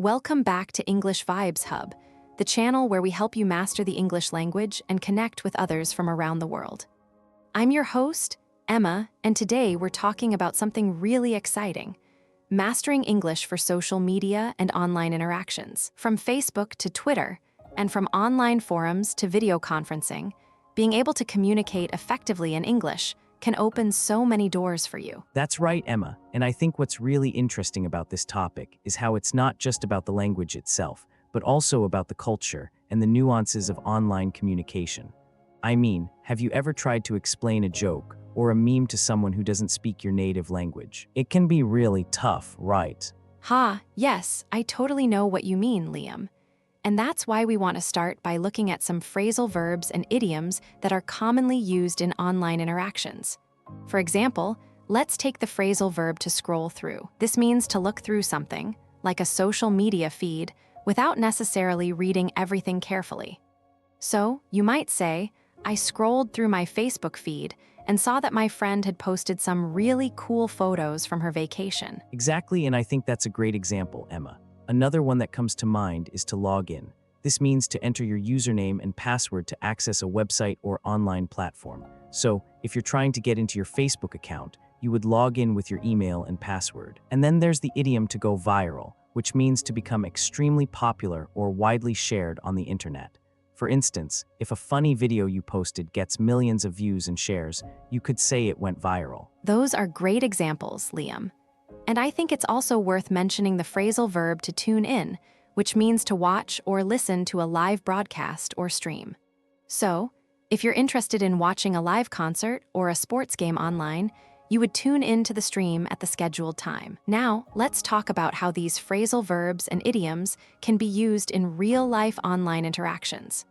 Welcome back to English Vibes Hub, the channel where we help you master the English language and connect with others from around the world. I'm your host, Emma, and today we're talking about something really exciting: mastering English for social media and online interactions. From Facebook to Twitter, and from online forums to video conferencing, being able to communicate effectively in English can open so many doors for you. That's right, Emma, and I think what's really interesting about this topic is how it's not just about the language itself, but also about the culture and the nuances of online communication. I mean, have you ever tried to explain a joke or a meme to someone who doesn't speak your native language? It can be really tough, right? Yes, I totally know what you mean, Liam. And that's why we want to start by looking at some phrasal verbs and idioms that are commonly used in online interactions. For example, let's take the phrasal verb to scroll through. This means to look through something, like a social media feed, without necessarily reading everything carefully. So, you might say, I scrolled through my Facebook feed and saw that my friend had posted some really cool photos from her vacation. Exactly, and I think that's a great example, Emma. Another one that comes to mind is to log in. This means to enter your username and password to access a website or online platform. So, if you're trying to get into your Facebook account, you would log in with your email and password. And then there's the idiom to go viral, which means to become extremely popular or widely shared on the internet. For instance, if a funny video you posted gets millions of views and shares, you could say it went viral. Those are great examples, Liam. And I think it's also worth mentioning the phrasal verb to tune in, which means to watch or listen to a live broadcast or stream. So, if you're interested in watching a live concert or a sports game online, you would tune in to the stream at the scheduled time. Now, let's talk about how these phrasal verbs and idioms can be used in real-life online interactions.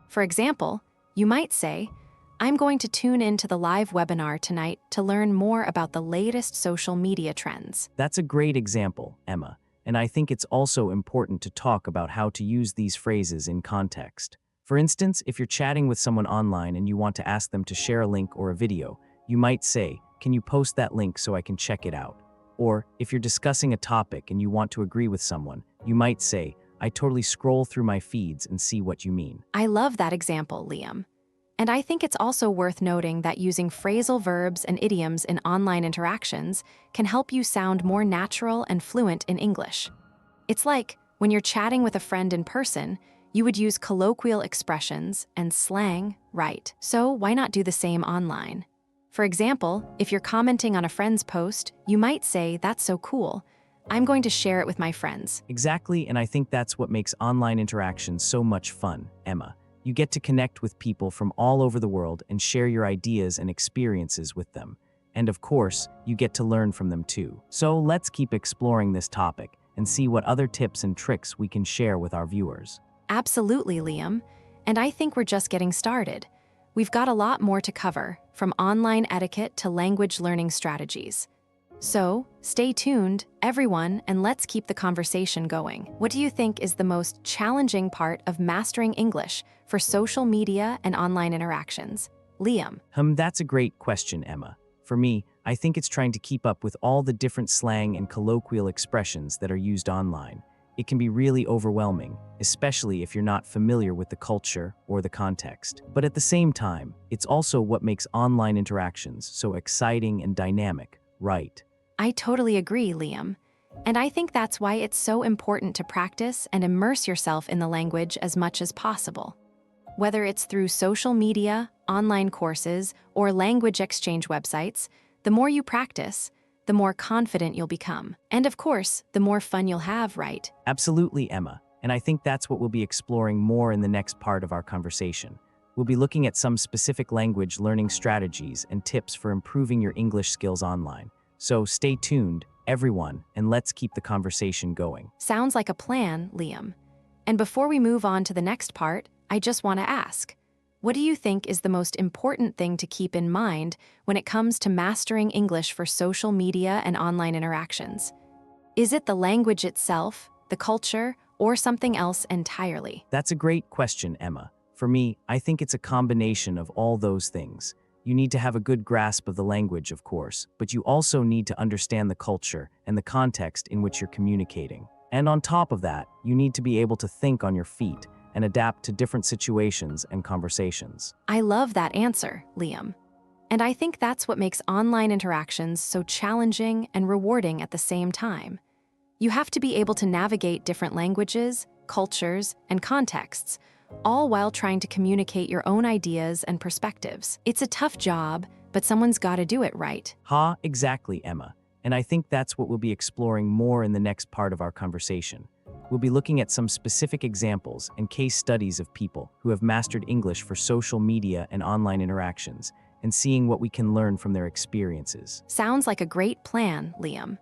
For example, you might say, I'm going to tune into the live webinar tonight to learn more about the latest social media trends. That's a great example, Emma, and I think it's also important to talk about how to use these phrases in context. For instance, if you're chatting with someone online and you want to ask them to share a link or a video, you might say, can you post that link so I can check it out? Or, if you're discussing a topic and you want to agree with someone, you might say, I totally scroll through my feeds and see what you mean. I love that example, Liam. And I think it's also worth noting that using phrasal verbs and idioms in online interactions can help you sound more natural and fluent in English. It's like when you're chatting with a friend in person, you would use colloquial expressions and slang, right? So why not do the same online? For example, if you're commenting on a friend's post, you might say, that's so cool. I'm going to share it with my friends. Exactly, and I think that's what makes online interactions so much fun, Emma. You get to connect with people from all over the world and share your ideas and experiences with them. And of course, you get to learn from them too. So let's keep exploring this topic and see what other tips and tricks we can share with our viewers. Absolutely, Liam. And I think we're just getting started. We've got a lot more to cover, from online etiquette to language learning strategies. So, stay tuned, everyone, and let's keep the conversation going. What do you think is the most challenging part of mastering English for social media and online interactions? Liam. That's a great question, Emma. For me, I think it's trying to keep up with all the different slang and colloquial expressions that are used online. It can be really overwhelming, especially if you're not familiar with the culture or the context. But at the same time, it's also what makes online interactions so exciting and dynamic, right? I totally agree, Liam. And I think that's why it's so important to practice and immerse yourself in the language as much as possible. Whether it's through social media, online courses, or language exchange websites, the more you practice, the more confident you'll become. And of course, the more fun you'll have, right? Absolutely, Emma. And I think that's what we'll be exploring more in the next part of our conversation. We'll be looking at some specific language learning strategies and tips for improving your English skills online. So stay tuned, everyone, and let's keep the conversation going. Sounds like a plan, Liam. And before we move on to the next part, I just want to ask, what do you think is the most important thing to keep in mind when it comes to mastering English for social media and online interactions? Is it the language itself, the culture, or something else entirely? That's a great question, Emma. For me, I think it's a combination of all those things. You need to have a good grasp of the language, of course, but you also need to understand the culture and the context in which you're communicating. And on top of that, you need to be able to think on your feet and adapt to different situations and conversations. I love that answer, Liam. And I think that's what makes online interactions so challenging and rewarding at the same time. You have to be able to navigate different languages, cultures, and contexts, all while trying to communicate your own ideas and perspectives. It's a tough job, but someone's got to do it right. Exactly, Emma. And I think that's what we'll be exploring more in the next part of our conversation. We'll be looking at some specific examples and case studies of people who have mastered English for social media and online interactions, and seeing what we can learn from their experiences. Sounds like a great plan, Liam.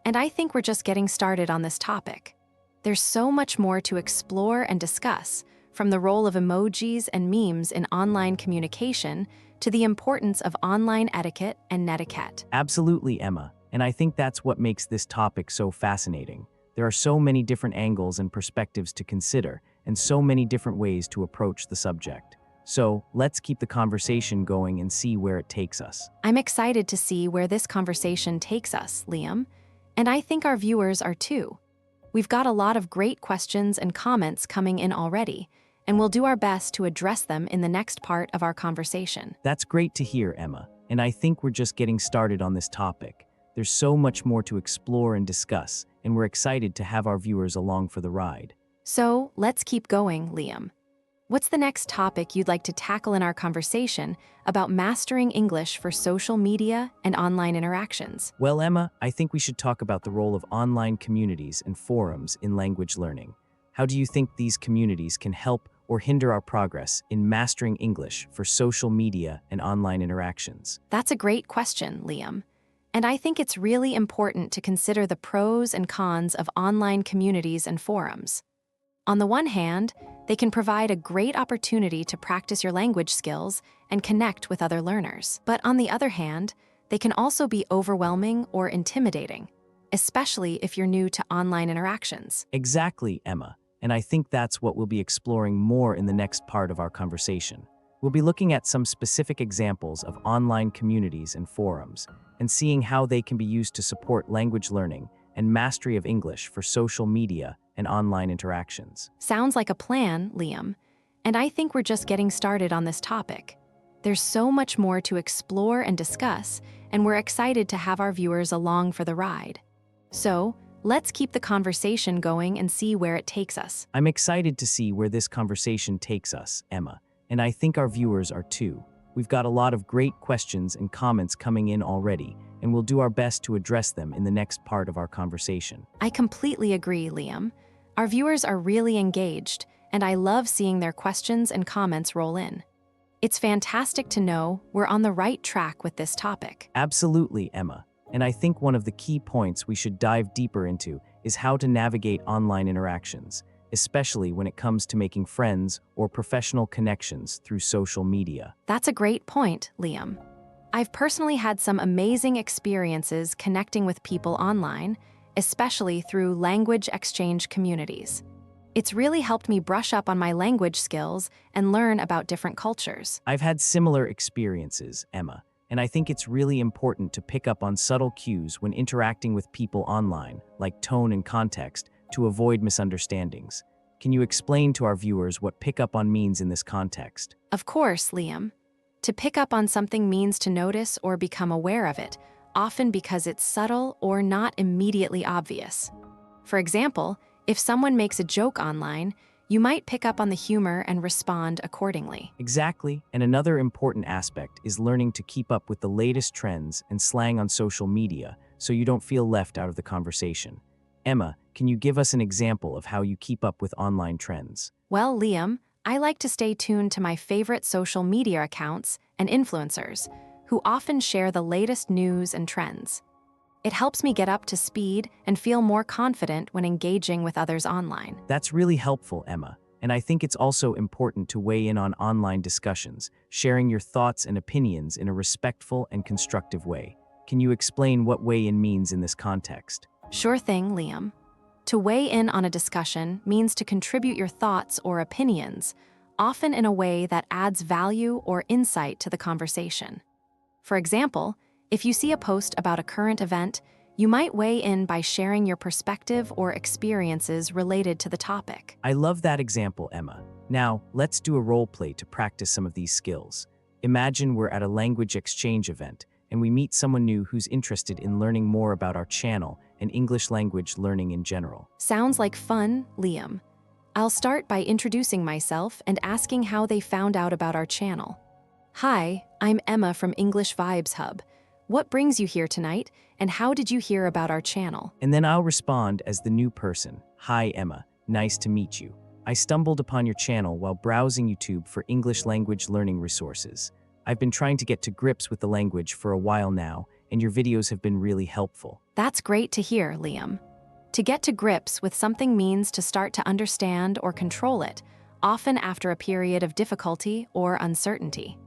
And I think we're just getting started on this topic. There's so much more to explore and discuss, from the role of emojis and memes in online communication to the importance of online etiquette and netiquette. Absolutely, Emma. And I think that's what makes this topic so fascinating. There are so many different angles and perspectives to consider, and so many different ways to approach the subject. So, let's keep the conversation going and see where it takes us. I'm excited to see where this conversation takes us, Liam. And I think our viewers are too. We've got a lot of great questions and comments coming in already, and we'll do our best to address them in the next part of our conversation. That's great to hear, Emma. And I think we're just getting started on this topic. There's so much more to explore and discuss, and we're excited to have our viewers along for the ride. So, let's keep going, Liam. What's the next topic you'd like to tackle in our conversation about mastering English for social media and online interactions? Well, Emma, I think we should talk about the role of online communities and forums in language learning. How do you think these communities can help or hinder our progress in mastering English for social media and online interactions? That's a great question, Liam. And I think it's really important to consider the pros and cons of online communities and forums. On the one hand, they can provide a great opportunity to practice your language skills and connect with other learners. But on the other hand, they can also be overwhelming or intimidating, especially if you're new to online interactions. Exactly, Emma. And I think that's what we'll be exploring more in the next part of our conversation. We'll be looking at some specific examples of online communities and forums, and seeing how they can be used to support language learning and mastery of English for social media and online interactions. Sounds like a plan, Liam. And I think we're just getting started on this topic. There's so much more to explore and discuss, and we're excited to have our viewers along for the ride. So, let's keep the conversation going and see where it takes us. I'm excited to see where this conversation takes us, Emma, and I think our viewers are too. We've got a lot of great questions and comments coming in already, and we'll do our best to address them in the next part of our conversation. I completely agree, Liam. Our viewers are really engaged, and I love seeing their questions and comments roll in. It's fantastic to know we're on the right track with this topic. Absolutely, Emma. And I think one of the key points we should dive deeper into is how to navigate online interactions, especially when it comes to making friends or professional connections through social media. That's a great point, Liam. I've personally had some amazing experiences connecting with people online, especially through language exchange communities. It's really helped me brush up on my language skills and learn about different cultures. I've had similar experiences, Emma, and I think it's really important to pick up on subtle cues when interacting with people online, like tone and context, to avoid misunderstandings. Can you explain to our viewers what pick up on means in this context? Of course, Liam. To pick up on something means to notice or become aware of it, often because it's subtle or not immediately obvious. For example, if someone makes a joke online, you might pick up on the humor and respond accordingly. Exactly, and another important aspect is learning to keep up with the latest trends and slang on social media so you don't feel left out of the conversation. Emma, can you give us an example of how you keep up with online trends? Well, Liam, I like to stay tuned to my favorite social media accounts and influencers, who often share the latest news and trends. It helps me get up to speed and feel more confident when engaging with others online. That's really helpful, Emma, and I think it's also important to weigh in on online discussions, sharing your thoughts and opinions in a respectful and constructive way. Can you explain what weigh in means in this context? Sure thing, Liam. To weigh in on a discussion means to contribute your thoughts or opinions, often in a way that adds value or insight to the conversation. For example, if you see a post about a current event, You might weigh in by sharing your perspective or experiences related to the topic. I love that example, Emma. Now, let's do a role play to practice some of these skills. Imagine we're at a language exchange event, and we meet someone new who's interested in learning more about our channel and English language learning in general. Sounds like fun, Liam. I'll start by introducing myself and asking how they found out about our channel. Hi, I'm Emma from English Vibes Hub. What brings you here tonight, and how did you hear about our channel? And then I'll respond as the new person. Hi, Emma. Nice to meet you. I stumbled upon your channel while browsing YouTube for English language learning resources. I've been trying to get to grips with the language for a while now, and your videos have been really helpful. That's great to hear, Liam. To get to grips with something means to start to understand or control it, often after a period of difficulty or uncertainty.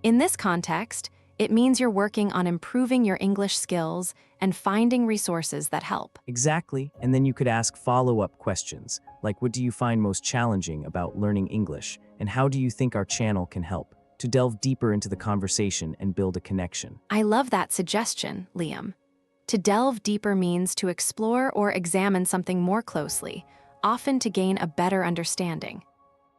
In this context, it means you're working on improving your English skills and finding resources that help. Exactly, and then you could ask follow-up questions, like what do you find most challenging about learning English, and how do you think our channel can help, to delve deeper into the conversation and build a connection. I love that suggestion, Liam. To delve deeper means to explore or examine something more closely, often to gain a better understanding.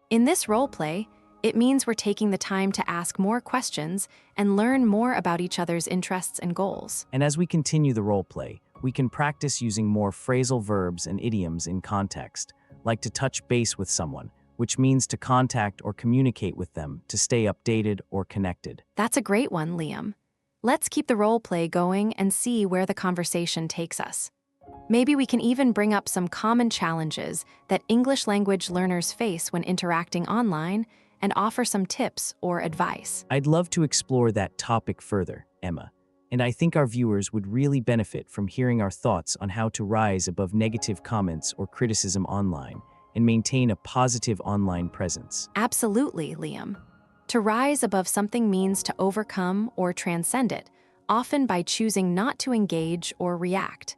In this role play, it means we're taking the time to ask more questions and learn more about each other's interests and goals. And as we continue the role play, we can practice using more phrasal verbs and idioms in context, like to touch base with someone, which means to contact or communicate with them to stay updated or connected. That's a great one, Liam. Let's keep the role play going and see where the conversation takes us. Maybe we can even bring up some common challenges that English language learners face when interacting online and offer some tips or advice. I'd love to explore that topic further, Emma, and I think our viewers would really benefit from hearing our thoughts on how to rise above negative comments or criticism online and maintain a positive online presence. Absolutely, Liam. To rise above something means to overcome or transcend it, often by choosing not to engage or react.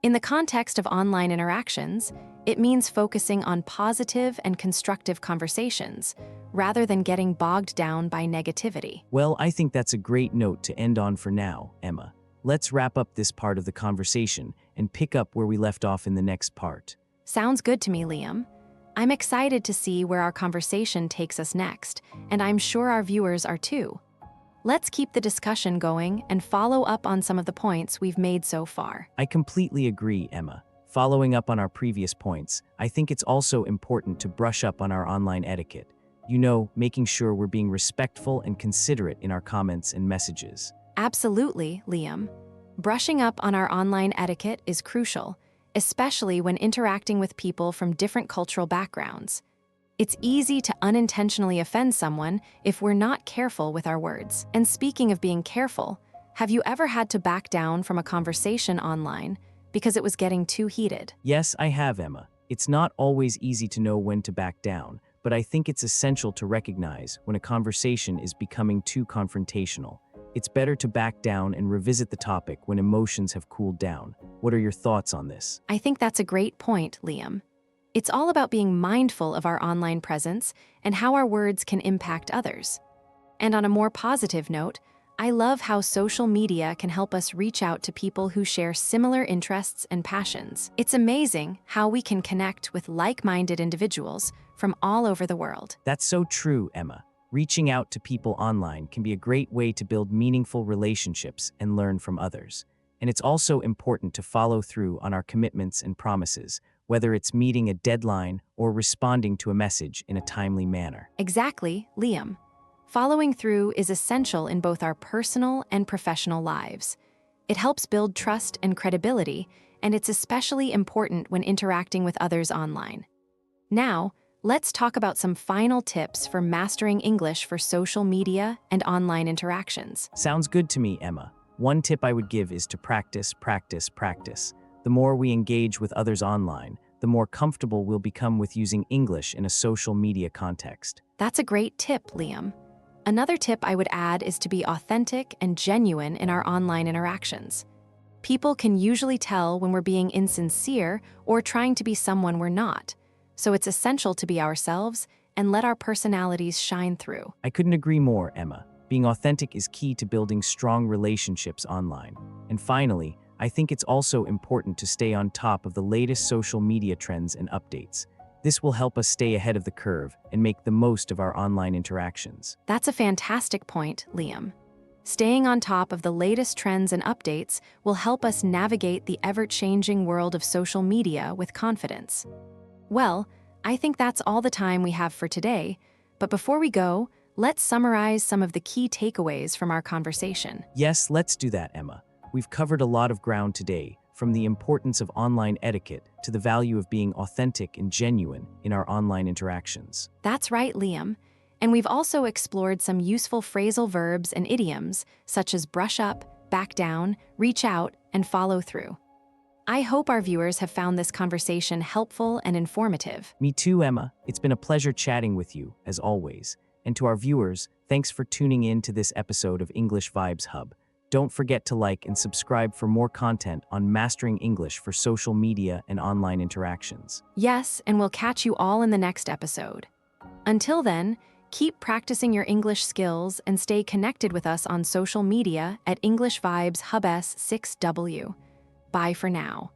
In the context of online interactions, it means focusing on positive and constructive conversations, rather than getting bogged down by negativity. Well, I think that's a great note to end on for now, Emma. Let's wrap up this part of the conversation and pick up where we left off in the next part. Sounds good to me, Liam. I'm excited to see where our conversation takes us next, and I'm sure our viewers are too. Let's keep the discussion going and follow up on some of the points we've made so far. I completely agree, Emma. Following up on our previous points, I think it's also important to brush up on our online etiquette. You know, making sure we're being respectful and considerate in our comments and messages. Absolutely, Liam. Brushing up on our online etiquette is crucial, especially when interacting with people from different cultural backgrounds. It's easy to unintentionally offend someone if we're not careful with our words. And speaking of being careful, have you ever had to back down from a conversation online because it was getting too heated? Yes, I have, Emma. It's not always easy to know when to back down, but I think it's essential to recognize when a conversation is becoming too confrontational. It's better to back down and revisit the topic when emotions have cooled down. What are your thoughts on this? I think that's a great point, Liam. It's all about being mindful of our online presence and how our words can impact others. And on a more positive note, I love how social media can help us reach out to people who share similar interests and passions. It's amazing how we can connect with like-minded individuals from all over the world. That's so true, Emma. Reaching out to people online can be a great way to build meaningful relationships and learn from others. And it's also important to follow through on our commitments and promises, whether it's meeting a deadline or responding to a message in a timely manner. Exactly, Liam. Following through is essential in both our personal and professional lives. It helps build trust and credibility, and it's especially important when interacting with others online. Now, let's talk about some final tips for mastering English for social media and online interactions. Sounds good to me, Emma. One tip I would give is to practice, practice, practice. The more we engage with others online, the more comfortable we'll become with using English in a social media context. That's a great tip, Liam. Another tip I would add is to be authentic and genuine in our online interactions. People can usually tell when we're being insincere or trying to be someone we're not, so it's essential to be ourselves and let our personalities shine through. I couldn't agree more, Emma. Being authentic is key to building strong relationships online. And finally, I think it's also important to stay on top of the latest social media trends and updates. This will help us stay ahead of the curve and make the most of our online interactions. That's a fantastic point, Liam. Staying on top of the latest trends and updates will help us navigate the ever-changing world of social media with confidence. Well, I think that's all the time we have for today, but before we go, let's summarize some of the key takeaways from our conversation. Yes, let's do that, Emma. We've covered a lot of ground today, from the importance of online etiquette to the value of being authentic and genuine in our online interactions. That's right, Liam. And we've also explored some useful phrasal verbs and idioms, such as brush up, back down, reach out, and follow through. I hope our viewers have found this conversation helpful and informative. Me too, Emma. It's been a pleasure chatting with you, as always. And to our viewers, thanks for tuning in to this episode of English Vibes Hub. Don't forget to like and subscribe for more content on mastering English for social media and online interactions. Yes, and we'll catch you all in the next episode. Until then, keep practicing your English skills and stay connected with us on social media at English Vibes Hub S6W. Bye for now.